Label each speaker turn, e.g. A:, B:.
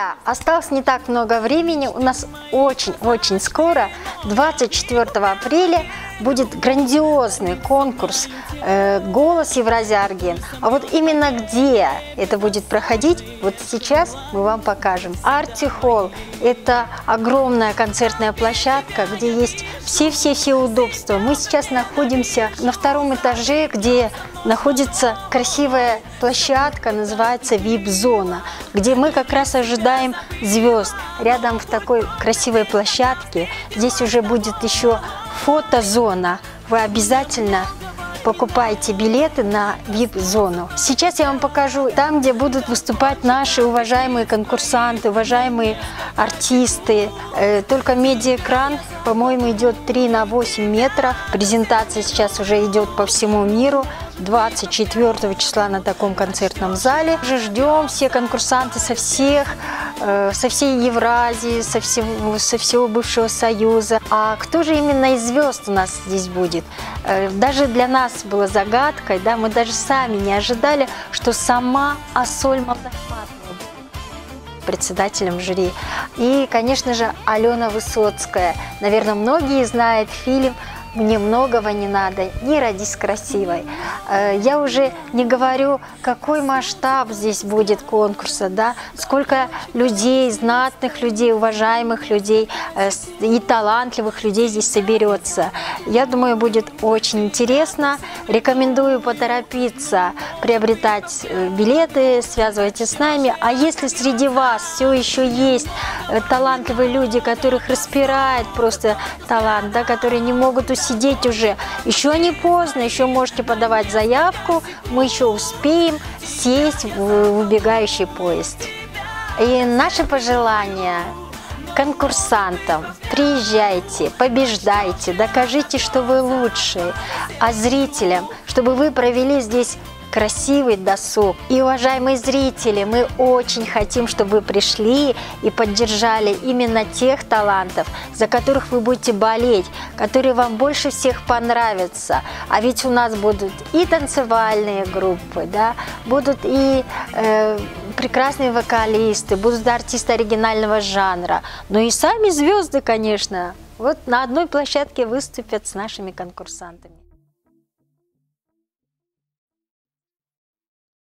A: друзья, осталось не так много времени. У нас очень скоро, 24 апреля, будет грандиозный конкурс «Голос Евразии Арген». А вот именно где это будет проходить, вот сейчас мы вам покажем. Арти Холл – это огромная концертная площадка, где есть все удобства. Мы сейчас находимся на втором этаже, где находится красивая площадка, называется VIP-зона, где мы как раз ожидаем звезд. Рядом в такой красивой площадке здесь уже будет еще фотозона. Вы обязательно покупайте билеты на VIP-зону. Сейчас я вам покажу там, где будут выступать наши уважаемые конкурсанты, уважаемые артисты. Только медиаэкран, по-моему, идет 3 на 8 метров. Презентация сейчас уже идет по всему миру. 24 числа на таком концертном зале. Уже ждем все конкурсанты со всей Евразии, со всего бывшего Союза. А кто же именно из звезд у нас здесь будет? Даже для нас было загадкой, да, мы даже сами не ожидали, что сама Асоль Молдахматова будет председателем жюри. И, конечно же, Алена Высоцкая. Наверное, многие знают фильм «Мне многого не надо, не родись красивой». Я уже не говорю, какой масштаб здесь будет конкурса, да, сколько людей, знатных людей, уважаемых людей и талантливых людей здесь соберется. Я думаю, будет очень интересно. Рекомендую поторопиться приобретать билеты, связывайтесь с нами. А если среди вас все еще есть талантливые люди, которых распирает просто талант, да, которые не могут сидеть уже, еще не поздно, еще можете подавать заявку, мы еще успеем сесть в убегающий поезд. И наше пожелание конкурсантам: приезжайте, побеждайте, докажите, что вы лучшие, а зрителям, чтобы вы провели здесь красивый досуг. И, уважаемые зрители, мы очень хотим, чтобы вы пришли и поддержали именно тех талантов, за которых вы будете болеть, которые вам больше всех понравятся. А ведь у нас будут и танцевальные группы, да, будут и прекрасные вокалисты, будут артисты оригинального жанра, ну и сами звезды, конечно, вот на одной площадке выступят с нашими конкурсантами.